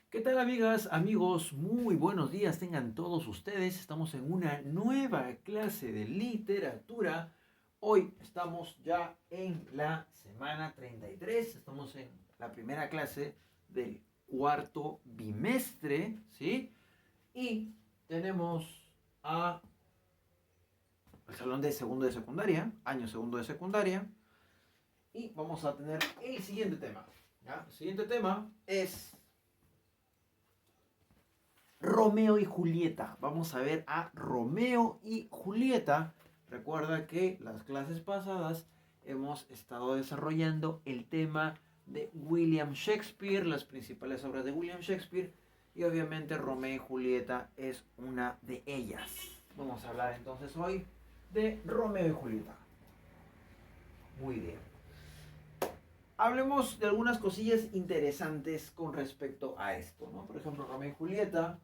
¿Qué tal amigas, amigos? Muy buenos días tengan todos ustedes. Estamos en una nueva clase de literatura. Hoy estamos ya en la semana 33. Estamos en la primera clase del cuarto bimestre, ¿sí? Y tenemos a el salón de segundo de secundaria, año segundo de secundaria. Y vamos a tener el siguiente tema, ¿ya? El siguiente tema es Romeo y Julieta. Vamos a ver a Romeo y Julieta. Recuerda que las clases pasadas hemos estado desarrollando el tema de William Shakespeare, las principales obras de William Shakespeare, y obviamente Romeo y Julieta es una de ellas. Vamos a hablar entonces hoy de Romeo y Julieta. Muy bien. Hablemos de algunas cosillas interesantes con respecto a esto, ¿no? Por ejemplo, Romeo y Julieta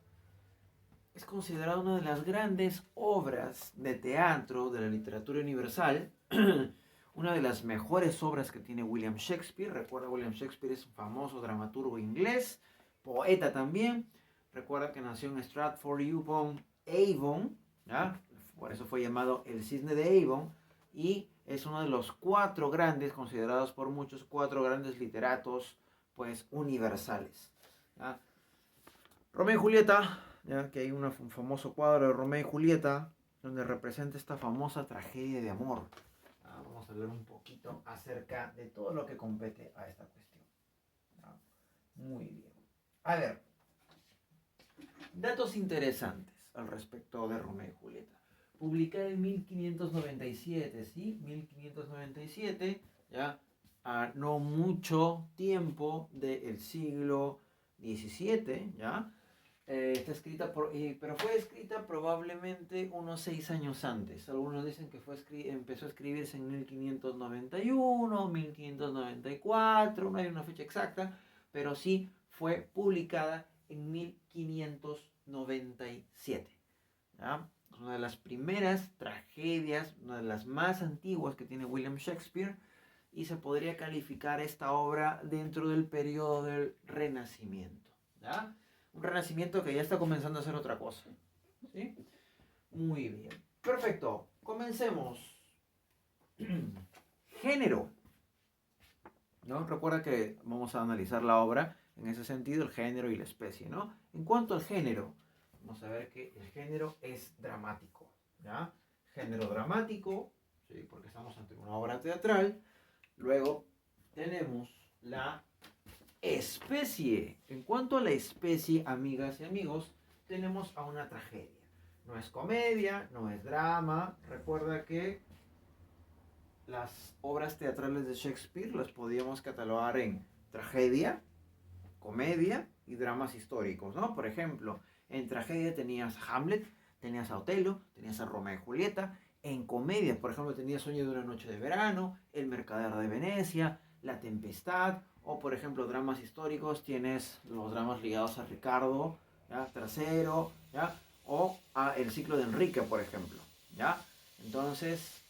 es considerada una de las grandes obras de teatro de la literatura universal, una de las mejores obras que tiene William Shakespeare. Recuerda, William Shakespeare es un famoso dramaturgo inglés, poeta también. Recuerda que nació en Stratford-upon-Avon, ¿ya? Por eso fue llamado el Cisne de Avon, y es uno de los cuatro grandes, considerados por muchos, cuatro grandes literatos, pues, universales, ¿ya? Romeo y Julieta, ya que hay un famoso cuadro de Romeo y Julieta donde representa esta famosa tragedia de amor. Vamos a hablar un poquito acerca de todo lo que compete a esta cuestión. Muy bien. A ver, datos interesantes al respecto de Romeo y Julieta. Publicada en 1597, ¿sí? 1597, ya a no mucho tiempo del siglo XVII, ¿ya? Está escrita pero fue escrita probablemente unos 6 años antes. Algunos dicen que empezó a escribirse en 1591, 1594, no hay una fecha exacta, pero sí fue publicada en 1597. ¿Ya? Es una de las primeras tragedias, una de las más antiguas que tiene William Shakespeare, y se podría calificar esta obra dentro del periodo del Renacimiento. ¿Ya? Un renacimiento que ya está comenzando a hacer otra cosa. ¿Sí? Muy bien. Perfecto. Comencemos. Género. ¿No? Recuerda que vamos a analizar la obra en ese sentido, el género y la especie, ¿no? En cuanto al género, vamos a ver que el género es dramático, ¿ya? Género dramático, ¿sí? Porque estamos ante una obra teatral. Luego tenemos la especie. En cuanto a la especie, amigas y amigos, tenemos a una tragedia. No es comedia, no es drama. Recuerda que las obras teatrales de Shakespeare las podíamos catalogar en tragedia, comedia y dramas históricos, ¿no? Por ejemplo, en tragedia tenías a Hamlet, tenías a Otelo, tenías a Romeo y Julieta. En comedia, por ejemplo, tenías Sueño de una noche de verano, El mercader de Venecia, La tempestad, o por ejemplo, dramas históricos, tienes los dramas ligados a Ricardo, ¿ya? Tercero, ¿ya? O a El ciclo de Enrique, por ejemplo, ¿ya? Entonces,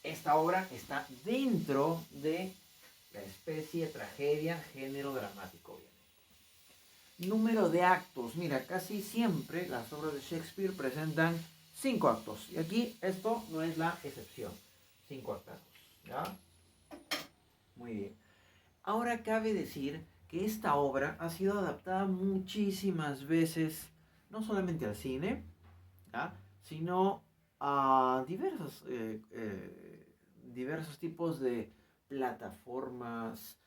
esta obra está dentro de la especie tragedia, género dramático, obviamente. Número de actos. Mira, casi siempre las obras de Shakespeare presentan 5 actos. Y aquí esto no es la excepción. 5 actos. ¿Ya? Muy bien. Ahora cabe decir que esta obra ha sido adaptada muchísimas veces, no solamente al cine, ¿ya? Sino a diversos tipos de plataformas,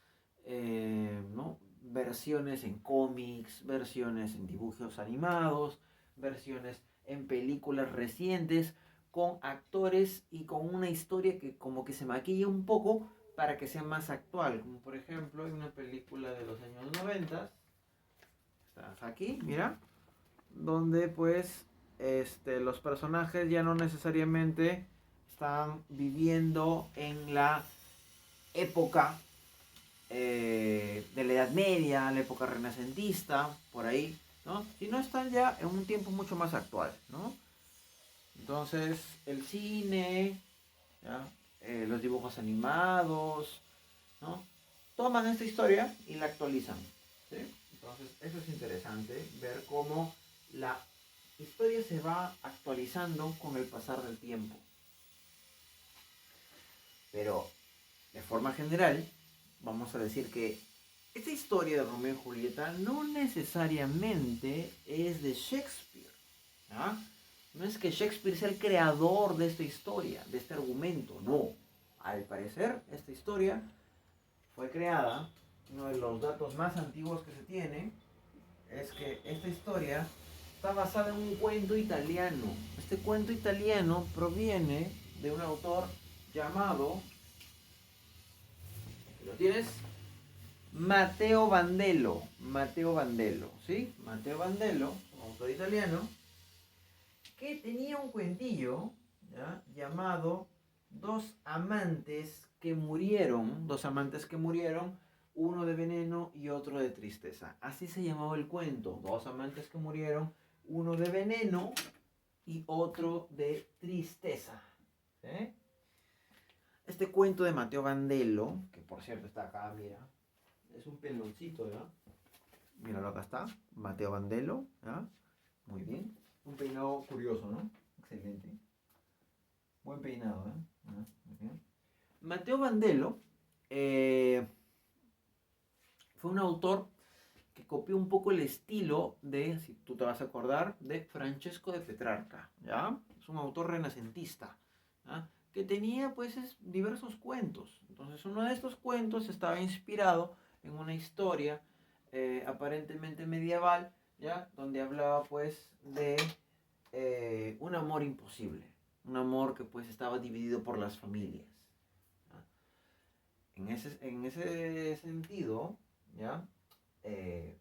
¿no? Versiones en cómics, versiones en dibujos animados, versiones en películas recientes, con actores y con una historia que como que se maquilla un poco para que sea más actual. Como por ejemplo, hay una película de los años 90, está aquí, mira, donde pues los personajes ya no necesariamente están viviendo en la época de la Edad Media, la época renacentista, por ahí, ¿no? Sino están ya en un tiempo mucho más actual, ¿no? Entonces, el cine, ¿ya? Los dibujos animados, ¿no? Toman esta historia y la actualizan, ¿sí? Entonces, eso es interesante, ver cómo la historia se va actualizando con el pasar del tiempo. Pero, de forma general, vamos a decir que esta historia de Romeo y Julieta no necesariamente es de Shakespeare. ¿Ah? No es que Shakespeare sea el creador de esta historia, de este argumento, no. Al parecer, esta historia fue creada, uno de los datos más antiguos que se tiene es que esta historia está basada en un cuento italiano. Este cuento italiano proviene de un autor llamado, ¿lo tienes? Matteo Bandello. Matteo Bandello, ¿sí? Matteo Bandello, un autor italiano, que tenía un cuentillo, ¿ya?, llamado Dos amantes que murieron, uno de veneno y otro de tristeza. Así se llamaba el cuento, dos amantes que murieron, uno de veneno y otro de tristeza. ¿Sí? Este cuento de Matteo Bandello, que por cierto está acá, mira, es un peloncito, ¿ya? Míralo, acá está, Matteo Bandello, ¿ya? Muy bien. Un peinado curioso, ¿no? Excelente. Buen peinado, ¿eh? Muy bien. Matteo Bandello fue un autor que copió un poco el estilo de, si tú te vas a acordar, de Francesco de Petrarca, ¿ya? Es un autor renacentista, ¿ya?, que tenía pues diversos cuentos. Entonces uno de estos cuentos estaba inspirado en una historia aparentemente medieval, ¿ya?, donde hablaba pues de un amor imposible, un amor que pues estaba dividido por las familias. ¿Ya? En ese sentido, ¿ya? Eh,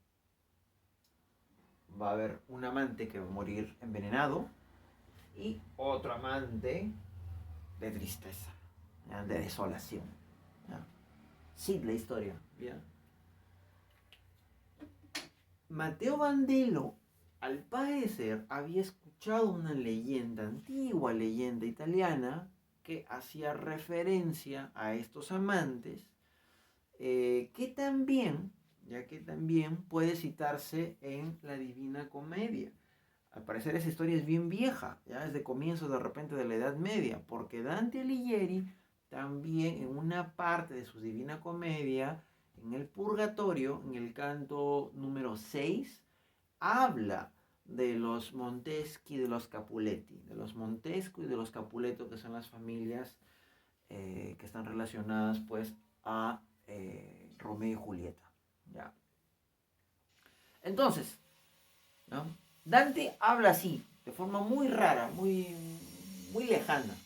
va a haber un amante que va a morir envenenado y otro amante de tristeza, ¿ya?, de desolación. ¿Ya? Sí, la historia. ¿Ya? Matteo Bandello, al parecer, había escuchado una leyenda, antigua leyenda italiana, que hacía referencia a estos amantes, que también, ya que también puede citarse en la Divina Comedia. Al parecer esa historia es bien vieja, ya es de comienzos de repente de la Edad Media, porque Dante Alighieri también en una parte de su Divina Comedia, en el Purgatorio, en el canto número 6, habla de los Monteschi y de los Capuletti, de los Montesco y de los Capuleto, que son las familias que están relacionadas pues a Romeo y Julieta. ¿Ya? Entonces, ¿no?, Dante habla así, de forma muy rara, muy lejana.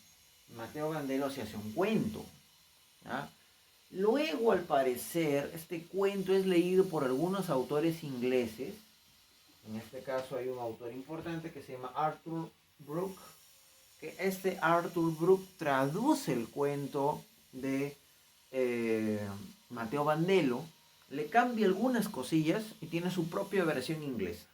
Matteo Bandello se hace un cuento. ¿Ya? Luego, al parecer, este cuento es leído por algunos autores ingleses. En este caso hay un autor importante que se llama Arthur Brooke, que este Arthur Brooke traduce el cuento de Matteo Bandello, le cambia algunas cosillas y tiene su propia versión inglesa.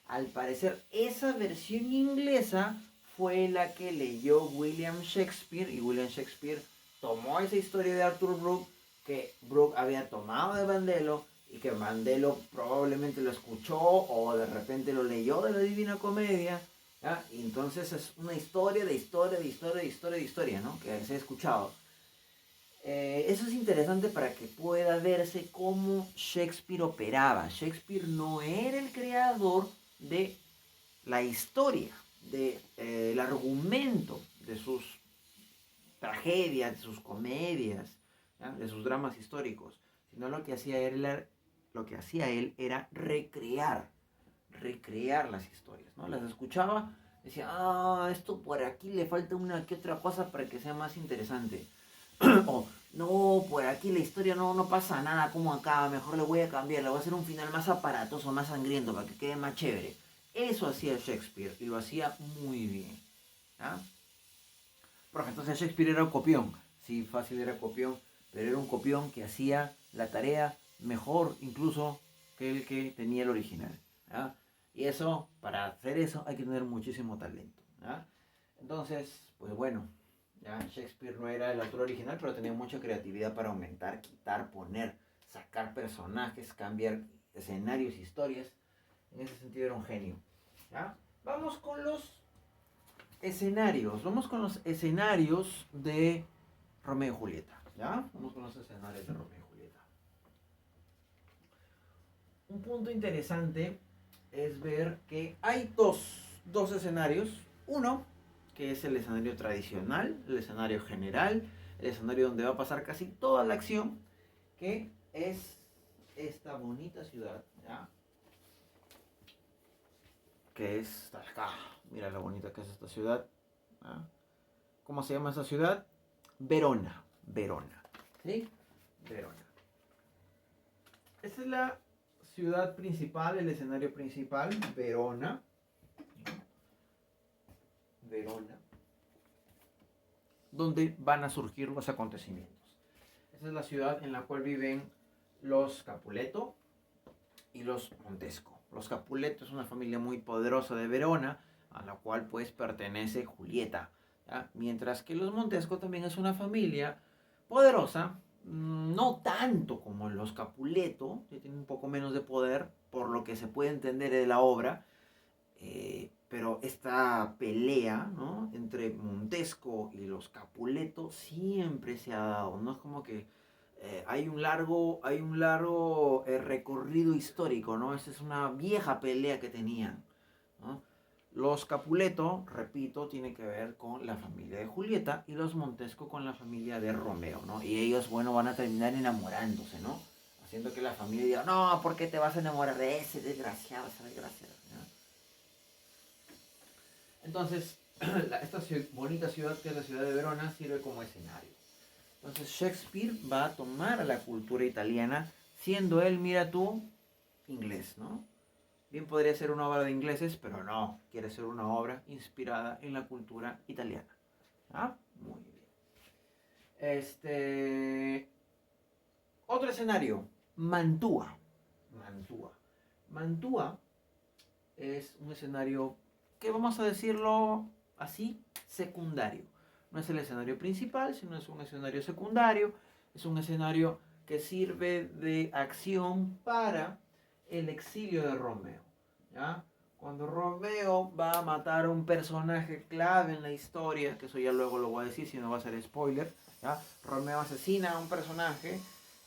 Al parecer, esa versión inglesa fue la que leyó William Shakespeare, y William Shakespeare tomó esa historia de Arthur Brooke, que Brooke había tomado de Bandello, y que Bandello probablemente lo escuchó o de repente lo leyó de la Divina Comedia, ¿ya? Y entonces es una historia de historia, ¿no?, que se ha escuchado. Eso es interesante para que pueda verse cómo Shakespeare operaba. Shakespeare no era el creador de la historia, del argumento de sus tragedias, de sus comedias, ¿ya?, de sus dramas históricos, sino lo que hacía él era recrear las historias, ¿no? Las escuchaba, decía, esto por aquí le falta una que otra cosa para que sea más interesante. O, no, por aquí la historia no pasa nada, como acaba, mejor le voy a cambiar, le voy a hacer un final más aparatoso, más sangriento, para que quede más chévere. Eso hacía Shakespeare, y lo hacía muy bien. ¿Ah? Porque entonces Shakespeare era un copión. Sí, fácil era copión, pero era un copión que hacía la tarea mejor incluso que el que tenía el original. ¿Ah? Y eso, para hacer eso, hay que tener muchísimo talento. ¿Ah? Entonces, pues bueno, ¿ya? Shakespeare no era el autor original, pero tenía mucha creatividad para aumentar, quitar, poner, sacar personajes, cambiar escenarios, historias. En ese sentido era un genio. ¿Ya? Vamos con los escenarios. Vamos con los escenarios de Romeo y Julieta. ¿Ya? Vamos con los escenarios de Romeo y Julieta. Un punto interesante es ver que hay dos escenarios. Uno, que es el escenario tradicional, el escenario general, el escenario donde va a pasar casi toda la acción, que es esta bonita ciudad, ¿ya? Que es acá. Mira lo bonita que es esta ciudad. ¿Ya? ¿Cómo se llama esta ciudad? Verona. Verona. ¿Sí? Verona. Esta es la ciudad principal, el escenario principal, Verona. Verona. Donde van a surgir los acontecimientos. Esta es la ciudad en la cual viven los Capuleto y los Montesco. Los Capuleto es una familia muy poderosa de Verona, a la cual pues pertenece Julieta, ¿ya? Mientras que los Montesco también es una familia poderosa, no tanto como los Capuleto, que tienen un poco menos de poder, por lo que se puede entender de la obra, pero esta pelea, ¿no?, entre Montesco y los Capuleto siempre se ha dado, no es como que hay un largo recorrido histórico, ¿no? Esa es una vieja pelea que tenían, ¿no? Los Capuleto, repito, tiene que ver con la familia de Julieta y los Montesco con la familia de Romeo, ¿no? Y ellos, bueno, van a terminar enamorándose, ¿no? Haciendo que la familia diga, no, ¿por qué te vas a enamorar de ese desgraciado, esa desgraciada? ¿No? Entonces, esta bonita ciudad que es la ciudad de Verona sirve como escenario. Entonces Shakespeare va a tomar a la cultura italiana, siendo él, mira tú, inglés, ¿no? Bien podría ser una obra de ingleses, pero no, quiere ser una obra inspirada en la cultura italiana. ¿Ah? Muy bien. Otro escenario, Mantua. Mantua. Mantua es un escenario que, vamos a decirlo así, secundario. No es el escenario principal, sino es un escenario secundario. Es un escenario que sirve de acción para el exilio de Romeo, ¿ya? Cuando Romeo va a matar a un personaje clave en la historia, que eso ya luego lo voy a decir, si no va a ser spoiler, ¿ya? Romeo asesina a un personaje.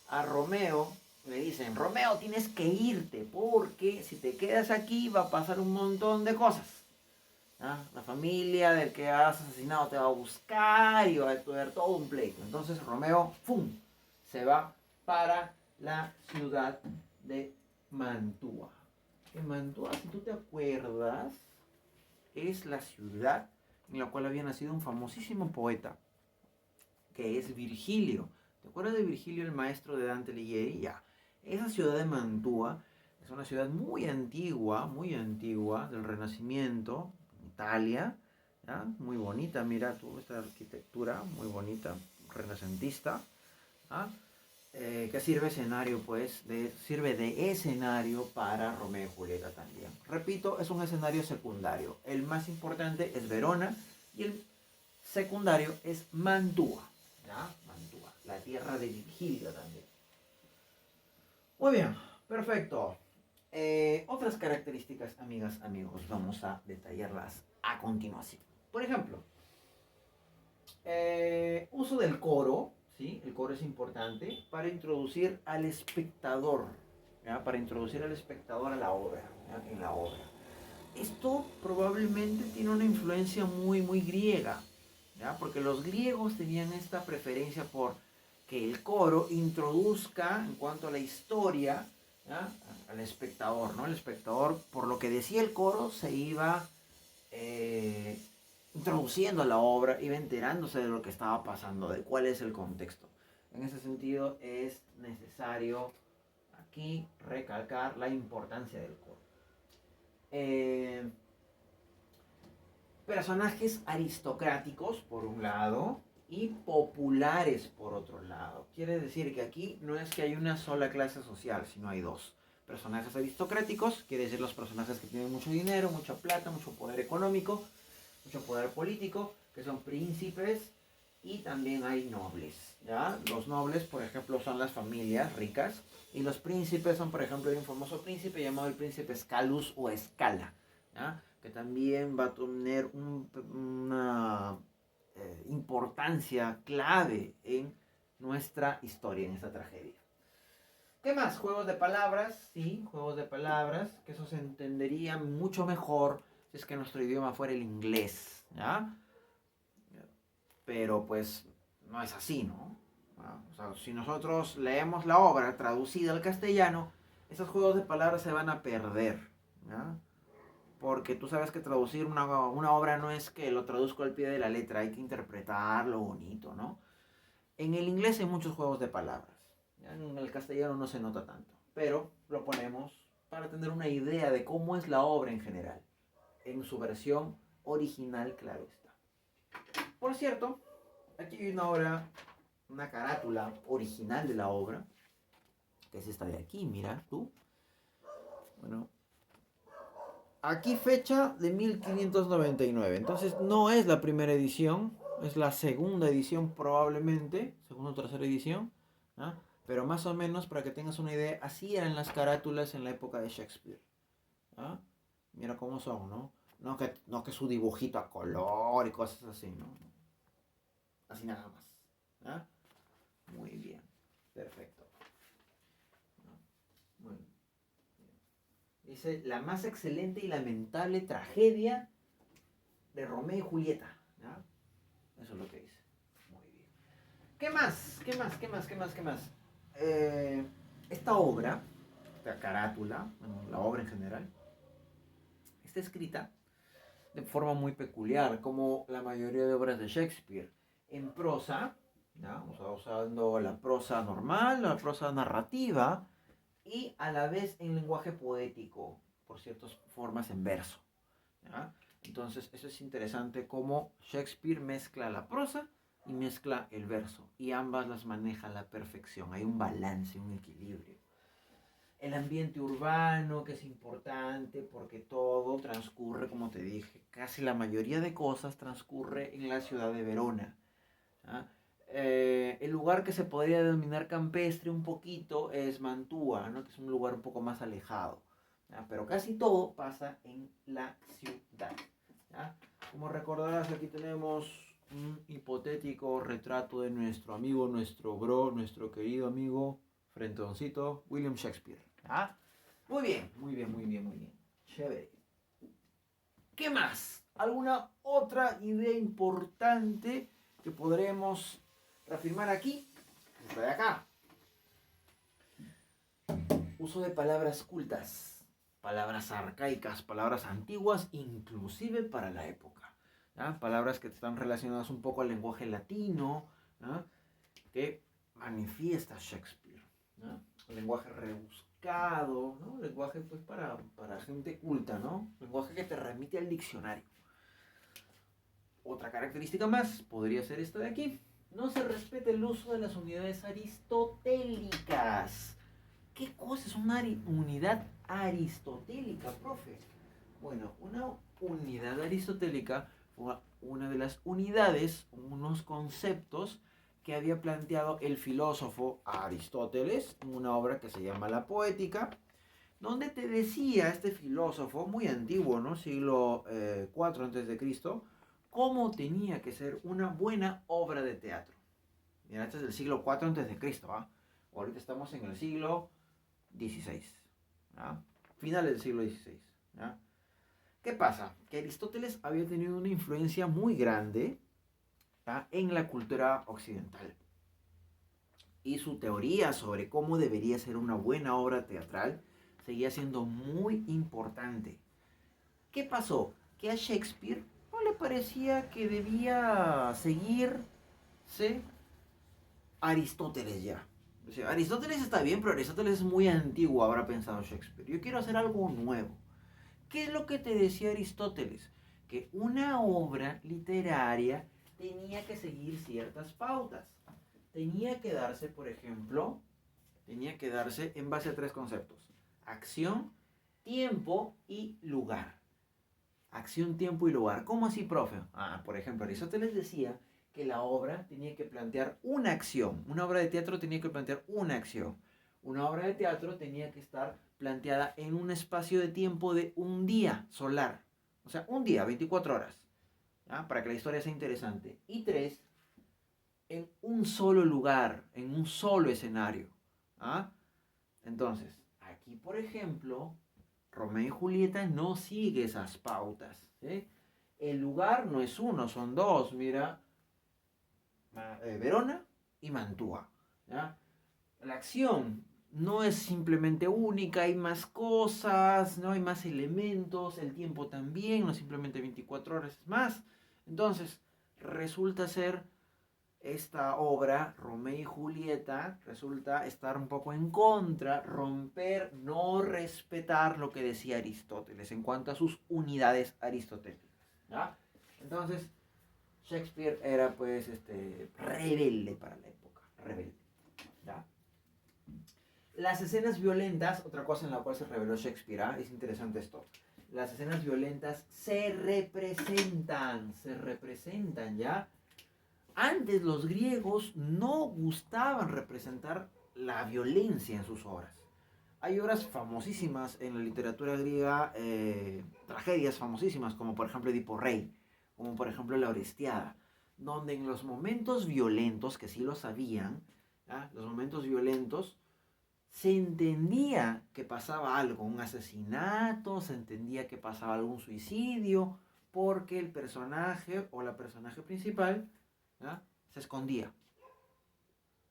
A Romeo le dicen, Romeo, tienes que irte, porque si te quedas aquí va a pasar un montón de cosas. ¿Ah? La familia del que has asesinado te va a buscar y va a tener todo un pleito. Entonces Romeo, ¡fum!, se va para la ciudad de Mantua. Que Mantua, si tú te acuerdas, es la ciudad en la cual había nacido un famosísimo poeta, que es Virgilio. ¿Te acuerdas de Virgilio, el maestro de Dante Alighieri? Ya. Esa ciudad de Mantua es una ciudad muy antigua del Renacimiento, Italia, ¿ya? Muy bonita, mira tú esta arquitectura, muy bonita, renacentista, ¿ah? Que sirve escenario, pues, sirve de escenario para Romeo y Julieta también. Repito, es un escenario secundario. El más importante es Verona y el secundario es Mantua, ¿ya? Mantua, la tierra de Virgilio también. Muy bien, perfecto. Otras características, amigas, amigos, vamos a detallarlas a continuación. Por ejemplo, uso del coro, ¿sí? El coro es importante para introducir al espectador, ¿ya? Para introducir al espectador a la obra, ¿ya? En la obra. Esto probablemente tiene una influencia muy, muy griega, ¿ya? Porque los griegos tenían esta preferencia por que el coro introduzca en cuanto a la historia, ¿ya?, al espectador, ¿no? El espectador, por lo que decía el coro, se iba introduciendo a la obra, iba enterándose de lo que estaba pasando, de cuál es el contexto. En ese sentido es necesario aquí recalcar la importancia del coro. Personajes aristocráticos, por un lado, y populares, por otro lado. Quiere decir que aquí no es que hay una sola clase social, sino hay dos. Personajes aristocráticos, quiere decir los personajes que tienen mucho dinero, mucha plata, mucho poder económico, mucho poder político, que son príncipes, y también hay nobles, ¿ya? Los nobles, por ejemplo, son las familias ricas y los príncipes son, por ejemplo, hay un famoso príncipe llamado el príncipe Scalus o Escala, ¿ya? Que también va a tener una importancia clave en nuestra historia, en esta tragedia. ¿Qué más? Juegos de palabras, sí, juegos de palabras, que eso se entendería mucho mejor si es que nuestro idioma fuera el inglés, ¿ya? Pero pues no es así, ¿no? O sea, si nosotros leemos la obra traducida al castellano, esos juegos de palabras se van a perder, ¿ya? Porque tú sabes que traducir una obra no es que lo traduzco al pie de la letra, hay que interpretarlo bonito, ¿no? En el inglés hay muchos juegos de palabras, ¿ya? En el castellano no se nota tanto, pero lo ponemos para tener una idea de cómo es la obra en general, en su versión original, claro está. Por cierto, aquí hay una obra, una carátula original de la obra, que es esta de aquí, mira tú. Bueno, aquí fecha de 1599, entonces no es la primera edición, es la segunda edición probablemente, segunda o tercera edición, ¿ah? Pero más o menos para que tengas una idea, así eran las carátulas en la época de Shakespeare. ¿Ah? Mira cómo son, ¿no? No que su dibujito a color y cosas así, ¿no? Así nada más. ¿Ah? Muy bien, perfecto. Muy bien. Dice, la más excelente y lamentable tragedia de Romeo y Julieta. ¿Ya? Eso es lo que dice. Muy bien. ¿Qué más? ¿Qué más? ¿Qué más? ¿Qué más? ¿Qué más? Esta obra, esta carátula, bueno, la obra en general, está escrita de forma muy peculiar, como la mayoría de obras de Shakespeare. En prosa, ¿ya? O sea, usando la prosa normal, la prosa narrativa, y a la vez en lenguaje poético, por ciertas formas en verso, ¿ya? Entonces, eso es interesante cómo Shakespeare mezcla la prosa y mezcla el verso, y ambas las maneja a la perfección. Hay un balance, un equilibrio. El ambiente urbano, que es importante porque todo transcurre, como te dije, casi la mayoría de cosas transcurre en la ciudad de Verona. ¿Ah? El lugar que se podría denominar campestre un poquito es Mantua, ¿no? Que es un lugar un poco más alejado. ¿Ya? Pero casi todo pasa en la ciudad. ¿Ya? Como recordarás, aquí tenemos un hipotético retrato de nuestro amigo, nuestro bro, nuestro querido amigo, frentoncito, William Shakespeare. ¿Ya? Muy bien, muy bien, muy bien, muy bien. Chévere. ¿Qué más? ¿Alguna otra idea importante que podremos reafirmar aquí? Esta de acá. Uso de palabras cultas, palabras arcaicas, palabras antiguas, inclusive para la época. ¿Ya? Palabras que están relacionadas un poco al lenguaje latino, ¿ya? Que manifiesta Shakespeare. ¿Ya? El lenguaje rebuscado, ¿no? Lenguaje pues para gente culta, ¿no? Lenguaje que te remite al diccionario. Otra característica más podría ser esta de aquí. No se respeta el uso de las unidades aristotélicas. ¿Qué cosa es una unidad aristotélica, profe? Bueno, una unidad aristotélica fue una de las unidades, unos conceptos que había planteado el filósofo Aristóteles en una obra que se llama La Poética, donde te decía este filósofo muy antiguo, ¿no? Siglo IV a.C., cómo tenía que ser una buena obra de teatro. Mira, este es del siglo IV a.C., ¿ah? Ahorita estamos en el siglo XVI, ¿ah? Finales del siglo XVI, ¿ah? ¿Qué pasa? Que Aristóteles había tenido una influencia muy grande, ¿ah? En la cultura occidental. Y su teoría sobre cómo debería ser una buena obra teatral seguía siendo muy importante. ¿Qué pasó? Que a Shakespeare no le parecía que debía seguirse Aristóteles ya. O sea, Aristóteles está bien, pero Aristóteles es muy antiguo, habrá pensado Shakespeare. Yo quiero hacer algo nuevo. ¿Qué es lo que te decía Aristóteles? Que una obra literaria tenía que seguir ciertas pautas. Tenía que darse, por ejemplo, en base a tres conceptos: acción, tiempo y lugar. Acción, tiempo y lugar. ¿Cómo así, profe? Por ejemplo, Aristóteles decía que la obra tenía que plantear una acción. Una obra de teatro tenía que plantear una acción. Una obra de teatro tenía que estar planteada en un espacio de tiempo de un día solar. O sea, un día, 24 horas. ¿Ya? Para que la historia sea interesante. Y tres, en un solo lugar, en un solo escenario. ¿Ah? Entonces, aquí, por ejemplo, Romeo y Julieta no sigue esas pautas. ¿Sí? El lugar no es uno, son dos. Mira, Verona y Mantua. ¿Ya? La acción no es simplemente única, hay más cosas, ¿no? Hay más elementos, el tiempo también, no simplemente 24 horas es más. Entonces, resulta ser esta obra, Romeo y Julieta, resulta estar un poco en contra, romper, no respetar lo que decía Aristóteles en cuanto a sus unidades aristotélicas. ¿Ya? Entonces, Shakespeare era pues rebelde para la época, rebelde. ¿Ya? Las escenas violentas, otra cosa en la cual se reveló Shakespeare, ¿ah? Es interesante esto. Las escenas violentas se representan, ¿ya? Antes los griegos no gustaban representar la violencia en sus obras. Hay obras famosísimas en la literatura griega, tragedias famosísimas, como por ejemplo Edipo Rey, como por ejemplo La Orestiada, donde en los momentos violentos, que sí lo sabían, ¿ya? Los momentos violentos, se entendía que pasaba algo, un asesinato, se entendía que pasaba algún suicidio, porque el personaje o la personaje principal, ¿ya? Se escondía,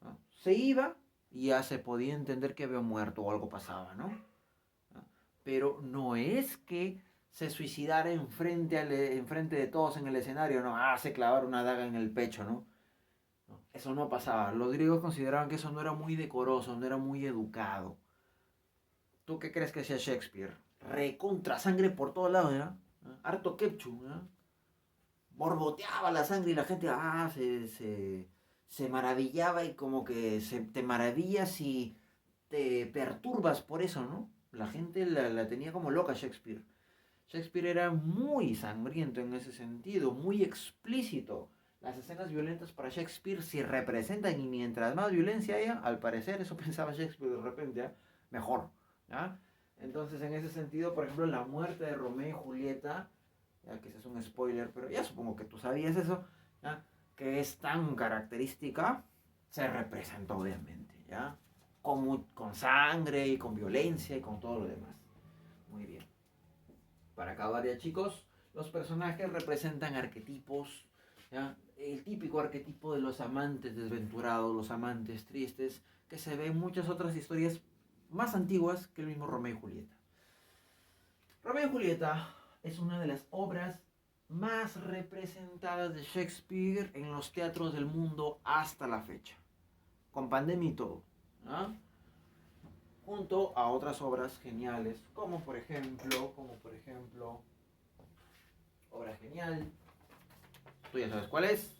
¿no? Se iba y ya se podía entender que había muerto o algo pasaba, ¿no? ¿No? Pero no es que se suicidara enfrente de todos en el escenario, no, se clavara una daga en el pecho, ¿no? No, eso no pasaba. Los griegos consideraban que eso no era muy decoroso, no era muy educado. ¿Tú qué crees que hacía Shakespeare? Recontra sangre por todos lados, ¿no? Harto ketchup, ¿no? Borboteaba la sangre y la gente se maravillaba y como que te maravillas y te perturbas por eso, ¿no? La gente la tenía como loca Shakespeare. Shakespeare era muy sangriento en ese sentido, muy explícito. Las escenas violentas para Shakespeare se representan y mientras más violencia haya, al parecer, eso pensaba Shakespeare de repente, ¿eh? Mejor. ¿Ya? Entonces, en ese sentido, por ejemplo, la muerte de Romeo y Julieta, ya que ese es un spoiler, pero ya supongo que tú sabías eso, ¿ya? Que es tan característica, se representa obviamente, ¿ya? Con sangre y con violencia y con todo lo demás. Muy bien. Para acabar ya, chicos, los personajes representan arquetipos, ¿ya? El típico arquetipo de los amantes desventurados, los amantes tristes, que se ve en muchas otras historias más antiguas que el mismo Romeo y Julieta. Romeo y Julieta es una de las obras más representadas de Shakespeare en los teatros del mundo hasta la fecha, con pandemia y todo, ¿no? Junto a otras obras geniales, como por ejemplo, obra genial, tú ya sabes cuál es,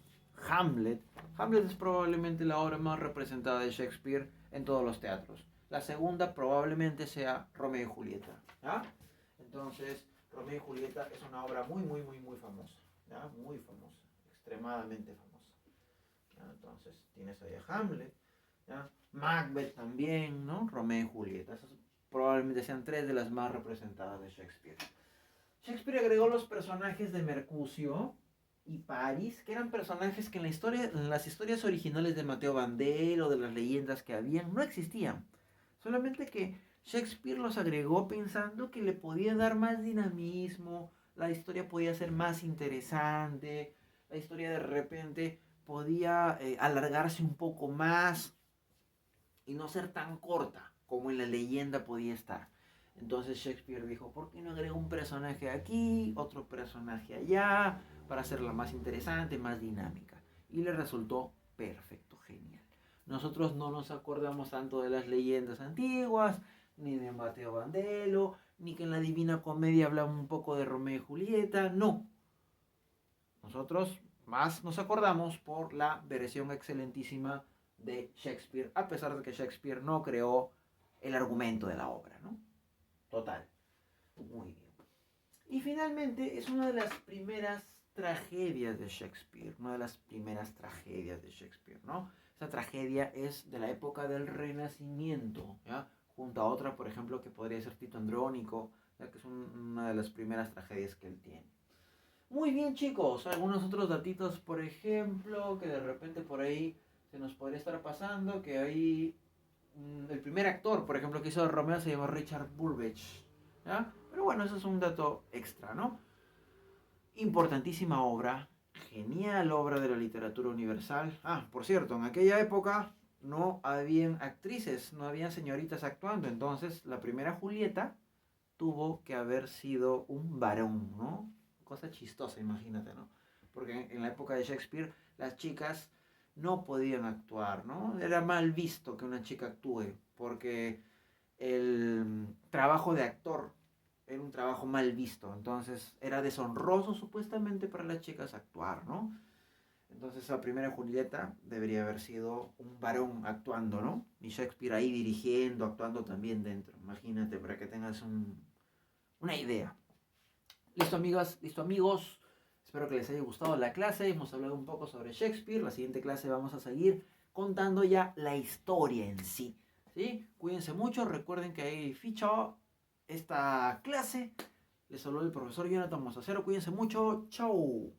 Hamlet. Hamlet es probablemente la obra más representada de Shakespeare en todos los teatros. La segunda probablemente sea Romeo y Julieta, ¿ya? Entonces, Romeo y Julieta es una obra muy famosa, ¿ya? Muy famosa, extremadamente famosa, ¿ya? Entonces, tienes ahí a Hamlet, ¿ya? Macbeth también, ¿no? Romeo y Julieta. Esas probablemente sean tres de las más representadas de Shakespeare. Shakespeare agregó los personajes de Mercucio y Paris, que eran personajes que en las historias originales de Mateo Bandel o de las leyendas que habían, no existían. Solamente que Shakespeare los agregó pensando que le podía dar más dinamismo, la historia podía ser más interesante, la historia de repente podía alargarse un poco más y no ser tan corta como en la leyenda podía estar. Entonces Shakespeare dijo, ¿por qué no agrego un personaje aquí, otro personaje allá, para hacerla más interesante, más dinámica? Y le resultó perfecto, genial. Nosotros no nos acordamos tanto de las leyendas antiguas, ni de Mateo Bandelo, ni que en la Divina Comedia hablaba un poco de Romeo y Julieta, no. Nosotros más nos acordamos por la versión excelentísima de Shakespeare, a pesar de que Shakespeare no creó el argumento de la obra, ¿no? Total. Muy bien. Y finalmente es una de las primeras tragedias de Shakespeare, una de las primeras tragedias de Shakespeare, ¿no? Esa tragedia es de la época del Renacimiento, ¿ya? Junto a otra, por ejemplo, que podría ser Tito Andrónico, ya que es una de las primeras tragedias que él tiene. Muy bien, chicos, algunos otros datitos, por ejemplo, que de repente por ahí se nos podría estar pasando, que ahí el primer actor, por ejemplo, que hizo de Romeo se llama Richard Burbage, ¿ya? Pero bueno, eso es un dato extra, ¿no? Importantísima obra, genial obra de la literatura universal. Ah, por cierto, en aquella época no habían actrices, no habían señoritas actuando, entonces la primera Julieta tuvo que haber sido un varón, ¿no? Cosa chistosa, imagínate, ¿no? Porque en la época de Shakespeare las chicas no podían actuar, ¿no? Era mal visto que una chica actúe, porque el trabajo de actor era un trabajo mal visto, entonces era deshonroso supuestamente para las chicas actuar, ¿no? Entonces la primera Julieta debería haber sido un varón actuando, ¿no? Y Shakespeare ahí dirigiendo, actuando también dentro. Imagínate, para que tengas una idea. Listo, amigas, listo, amigos. Espero que les haya gustado la clase. Hemos hablado un poco sobre Shakespeare. La siguiente clase vamos a seguir contando ya la historia en sí. ¿Sí? Cuídense mucho. Recuerden que hay ficha esta clase. Les habló el profesor Jonathan Mosacero. Cuídense mucho. Chau.